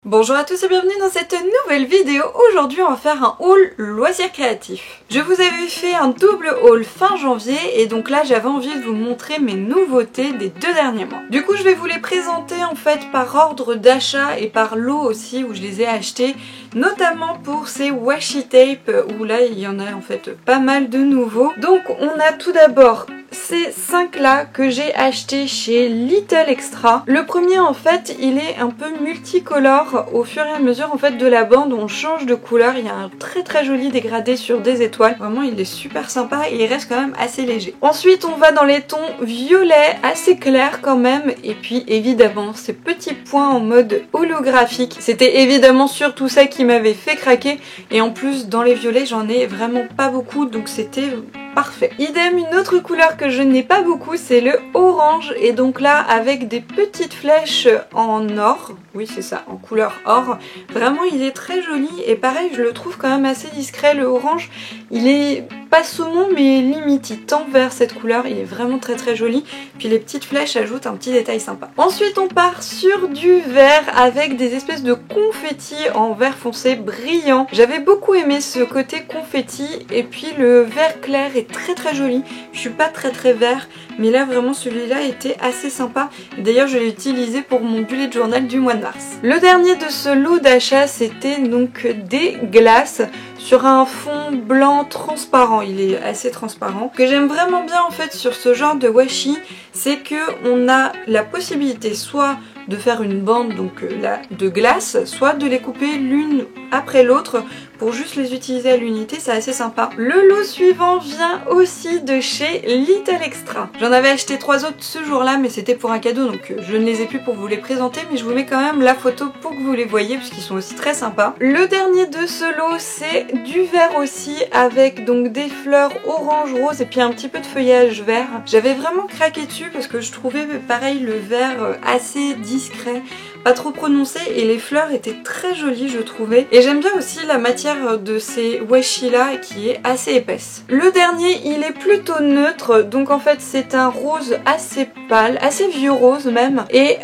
Bonjour à tous et bienvenue dans cette nouvelle vidéo. Aujourd'hui on va faire un haul loisirs créatifs. Je vous avais fait un double haul fin janvier et donc là j'avais envie de vous montrer mes nouveautés des 2 derniers mois. Du coup je vais vous les présenter en fait par ordre d'achat et par lot aussi où je les ai achetés, notamment pour ces washi tape où là il y en a en fait pas mal de nouveaux. Donc on a tout d'abord ces 5 là que j'ai acheté chez Little Extra. Le premier en fait il est un peu multicolore. Au fur et à mesure en fait de la bande on change de couleur, il y a un très joli dégradé sur des étoiles, vraiment il est super sympa et il reste quand même assez léger. Ensuite on va dans les tons violets assez clairs quand même, et puis évidemment ces petits points en mode holographique, c'était évidemment surtout ça qui m'avait fait craquer, et en plus dans les violets j'en ai vraiment pas beaucoup donc c'était parfait. Idem, une autre couleur que je n'ai pas beaucoup, c'est le orange, et donc là avec des petites flèches en or, oui c'est ça, en couleur or. Vraiment il est très joli et pareil je le trouve quand même assez discret. Le orange il est pas saumon mais limite il tend vers cette couleur, il est vraiment très joli, puis les petites flèches ajoutent un petit détail sympa. Ensuite on part sur du vert avec des espèces de confettis en vert foncé brillant. J'avais beaucoup aimé ce côté confetti, et puis le vert clair est très joli. Je suis pas très vert, mais là vraiment celui-là était assez sympa. D'ailleurs je l'ai utilisé pour mon bullet journal du mois de mars. Le dernier de ce lot d'achat c'était donc des glaces sur un fond blanc transparent. Il est assez transparent. Ce que j'aime vraiment bien en fait sur ce genre de washi, c'est que on a la possibilité soit de faire une bande donc là de glace, soit de les couper l'une après l'autre pour juste les utiliser à l'unité, c'est assez sympa. Le lot suivant vient aussi de chez Little Extra. J'en avais acheté 3 autres ce jour-là mais c'était pour un cadeau donc je ne les ai plus pour vous les présenter, mais je vous mets quand même la photo pour que vous les voyez parce qu'ils sont aussi très sympas. Le dernier de ce lot c'est du vert aussi avec donc des fleurs orange, rose et puis un petit peu de feuillage vert. J'avais vraiment craqué dessus parce que je trouvais pareil le vert assez discret, pas trop prononcé, et les fleurs étaient très jolies je trouvais, et j'aime bien aussi la matière de ces washi là qui est assez épaisse. Le dernier il est plutôt neutre, donc en fait c'est un rose assez pâle, assez vieux rose même, et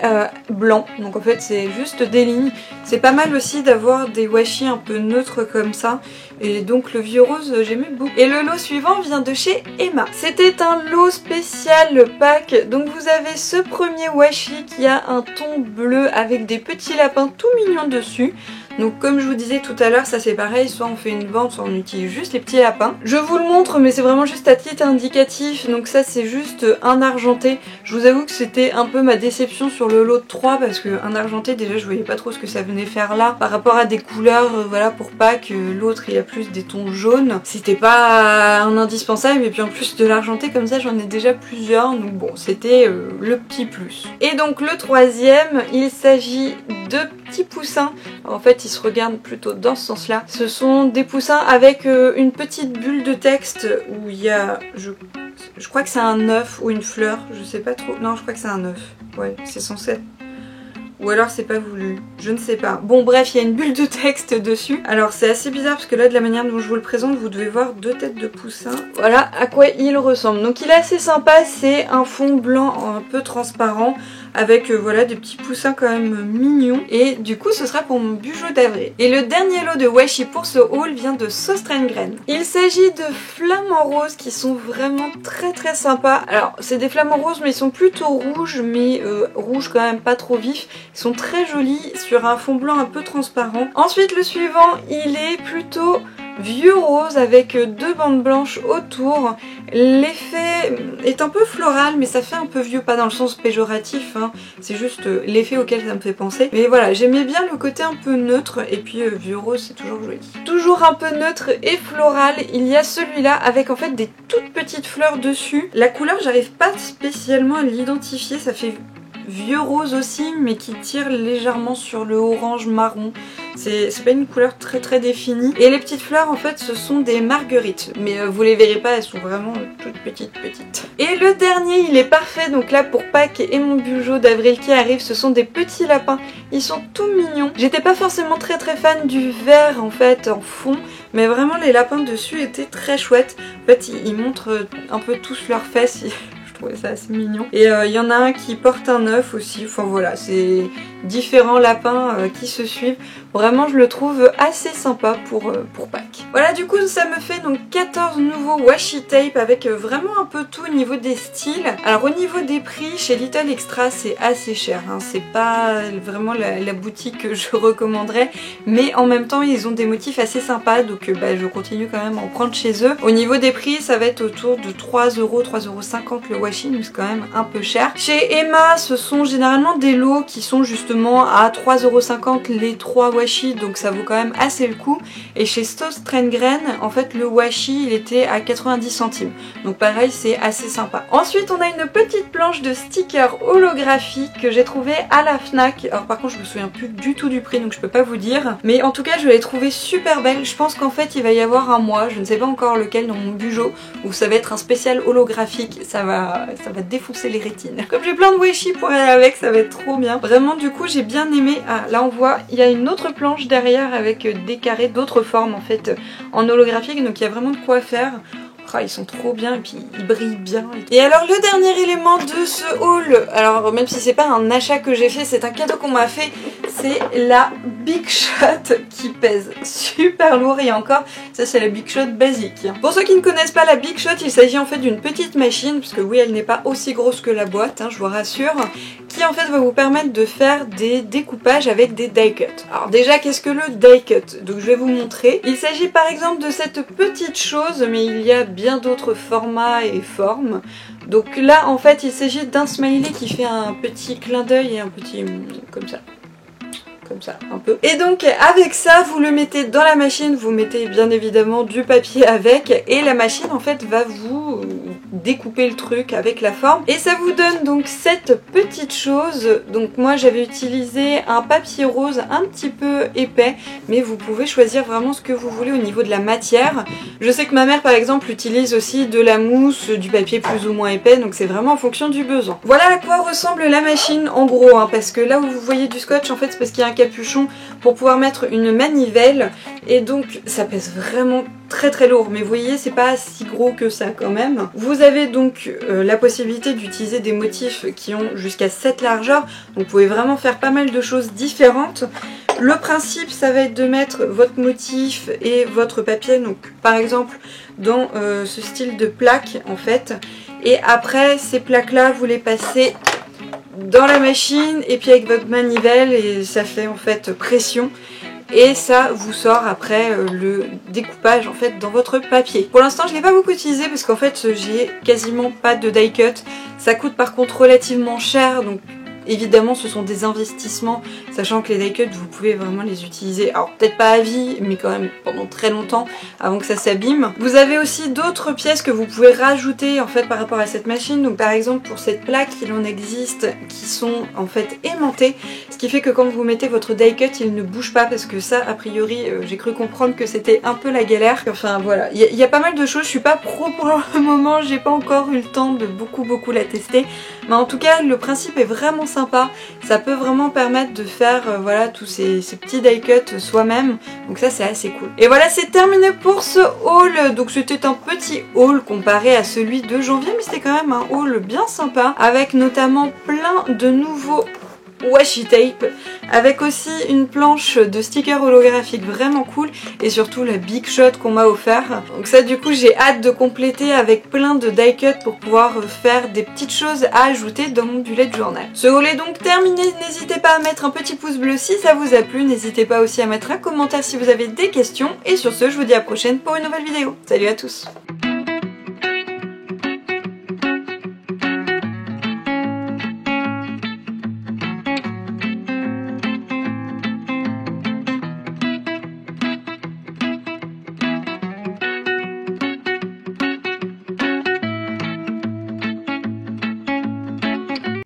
blanc, donc en fait c'est juste des lignes. C'est pas mal aussi d'avoir des washi un peu neutres comme ça, et donc le vieux rose j'aimais beaucoup. Et le lot suivant vient de chez Emma. C'était un lot spécial pack, donc vous avez ce premier washi qui a un ton bleu avec des petits lapins tout mignons dessus. Donc comme je vous disais tout à l'heure, ça c'est pareil, soit on fait une bande, soit on utilise juste les petits lapins. Je vous le montre mais c'est vraiment juste à titre indicatif, donc ça c'est juste un argenté. Je vous avoue que c'était un peu ma déception sur le lot de 3 parce qu'un argenté déjà je voyais pas trop ce que ça venait faire là par rapport à des couleurs voilà pour Pâques. L'autre il a plus des tons jaunes, c'était pas un indispensable, et puis en plus de l'argenté comme ça j'en ai déjà plusieurs, donc bon c'était le petit plus. Et donc le troisième il s'agit de petits poussins. En fait ils se regardent plutôt dans ce sens là. Ce sont des poussins avec une petite bulle de texte où il y a, je crois que c'est un œuf ou une fleur, je sais pas trop, non je crois que c'est un œuf, ouais c'est censé être, ou alors c'est pas voulu, je ne sais pas. Bon bref, il y a une bulle de texte dessus. Alors c'est assez bizarre parce que là de la manière dont je vous le présente, vous devez voir 2 têtes de poussins. Voilà à quoi il ressemble. Donc il est assez sympa, c'est un fond blanc un peu transparent avec voilà des petits poussins quand même mignons, et du coup ce sera pour mon bijou d'avril. Et le dernier lot de washi pour ce haul vient de Sostrengren. Il s'agit de flamants roses qui sont vraiment très sympas. Alors c'est des flamants roses mais ils sont plutôt rouges, mais rouges quand même pas trop vifs. Ils sont très jolis sur un fond blanc un peu transparent. Ensuite le suivant il est plutôt vieux rose avec 2 bandes blanches autour. L'effet est un peu floral mais ça fait un peu vieux, pas dans le sens péjoratif hein. C'est juste l'effet auquel ça me fait penser. Mais voilà, j'aimais bien le côté un peu neutre, et puis vieux rose c'est toujours joli. Toujours un peu neutre et floral, il y a celui-là avec en fait des toutes petites fleurs dessus. La couleur j'arrive pas spécialement à l'identifier, ça fait vieux rose aussi mais qui tire légèrement sur le orange marron. C'est pas une couleur très définie. Et les petites fleurs en fait ce sont des marguerites, mais vous les verrez pas, elles sont vraiment toutes petites. Et le dernier il est parfait, donc là pour Pâques et mon bijou d'avril qui arrive, ce sont des petits lapins. Ils sont tout mignons. J'étais pas forcément très fan du vert en fait en fond, mais vraiment les lapins dessus étaient très chouettes. En fait ils montrent un peu tous leurs fesses. trouvais ça assez mignon. Et il y en a un qui porte un œuf aussi, enfin voilà, c'est différents lapins qui se suivent. Vraiment je le trouve assez sympa pour Pâques. Voilà, du coup ça me fait donc 14 nouveaux washi tape avec vraiment un peu tout au niveau des styles. Alors au niveau des prix, chez Little Extra c'est assez cher, hein. C'est pas vraiment la boutique que je recommanderais, mais en même temps ils ont des motifs assez sympas, donc je continue quand même à en prendre chez eux. Au niveau des prix, ça va être autour de 3€, 3,50€ le washi, donc c'est quand même un peu cher. Chez Emma, ce sont généralement des lots qui sont justement à 3,50€ les 3 washi, donc ça vaut quand même assez le coup. Et chez Stostrenggren, en fait le washi il était à 90 centimes, donc pareil c'est assez sympa. Ensuite on a une petite planche de stickers holographiques que j'ai trouvé à la Fnac. Alors par contre je me souviens plus du tout du prix, donc je peux pas vous dire, mais en tout cas je l'ai trouvé super belle. Je pense qu'en fait il va y avoir un mois, je ne sais pas encore lequel, dans mon bujo, où ça va être un spécial holographique. Ça va défoncer les rétines. Comme j'ai plein de washi pour aller avec, ça va être trop bien. Vraiment du coup j'ai bien aimé. Ah là on voit il y a une autre planche derrière avec des carrés d'autres formes en fait en holographique, donc il y a vraiment de quoi faire. Oh, ils sont trop bien et puis ils brillent bien. Et alors le dernier élément de ce haul, alors même si c'est pas un achat que j'ai fait, c'est un cadeau qu'on m'a fait, c'est la Big Shot qui pèse super lourd. Et encore, ça c'est la Big Shot basique. Pour ceux qui ne connaissent pas la Big Shot, il s'agit en fait d'une petite machine, puisque oui elle n'est pas aussi grosse que la boîte, hein, je vous rassure, qui en fait va vous permettre de faire des découpages avec des die cuts. Alors déjà qu'est-ce que le die cut? Donc je vais vous montrer. Il s'agit par exemple de cette petite chose, mais il y a bien d'autres formats et formes. Donc là en fait il s'agit d'un smiley qui fait un petit clin d'œil et un petit comme ça un peu. Et donc avec ça vous le mettez dans la machine, vous mettez bien évidemment du papier avec, et la machine en fait va vous découper le truc avec la forme, et ça vous donne donc cette petite chose. Donc moi j'avais utilisé un papier rose un petit peu épais, mais vous pouvez choisir vraiment ce que vous voulez au niveau de la matière. Je sais que ma mère par exemple utilise aussi de la mousse, du papier plus ou moins épais, donc c'est vraiment en fonction du besoin. Voilà à quoi ressemble la machine en gros, hein, parce que là où vous voyez du scotch en fait c'est parce qu'il y a un capuchon pour pouvoir mettre une manivelle, et donc ça pèse vraiment très lourd, mais vous voyez c'est pas si gros que ça quand même. Vous avez donc la possibilité d'utiliser des motifs qui ont jusqu'à 7 largeurs, donc vous pouvez vraiment faire pas mal de choses différentes. Le principe ça va être de mettre votre motif et votre papier, donc par exemple dans ce style de plaque en fait, et après ces plaques là vous les passez dans la machine et puis avec votre manivelle, et ça fait en fait pression et ça vous sort après le découpage en fait dans votre papier. Pour l'instant je l'ai pas beaucoup utilisé parce qu'en fait j'ai quasiment pas de die cut. Ça coûte par contre relativement cher, donc évidemment ce sont des investissements, sachant que les die cuts vous pouvez vraiment les utiliser, alors peut-être pas à vie mais quand même pendant très longtemps avant que ça s'abîme. Vous avez aussi d'autres pièces que vous pouvez rajouter en fait par rapport à cette machine. Donc par exemple pour cette plaque il en existe qui sont en fait aimantées, ce qui fait que quand vous mettez votre die cut il ne bouge pas, parce que ça a priori j'ai cru comprendre que c'était un peu la galère. Enfin voilà, il y a pas mal de choses, je suis pas pro pour le moment, j'ai pas encore eu le temps de beaucoup la tester, mais en tout cas le principe est vraiment sympa. Ça peut vraiment permettre de faire voilà tous ces petits die cuts soi-même, donc ça c'est assez cool. Et voilà, c'est terminé pour ce haul. Donc c'était un petit haul comparé à celui de janvier, mais c'était quand même un haul bien sympa, avec notamment plein de nouveaux washi tape, avec aussi une planche de stickers holographiques vraiment cool, et surtout la Big Shot qu'on m'a offert. Donc ça du coup j'ai hâte de compléter avec plein de die cut pour pouvoir faire des petites choses à ajouter dans mon bullet journal. Ce haul est donc terminé, n'hésitez pas à mettre un petit pouce bleu si ça vous a plu, n'hésitez pas aussi à mettre un commentaire si vous avez des questions, et sur ce je vous dis à la prochaine pour une nouvelle vidéo. Salut à tous.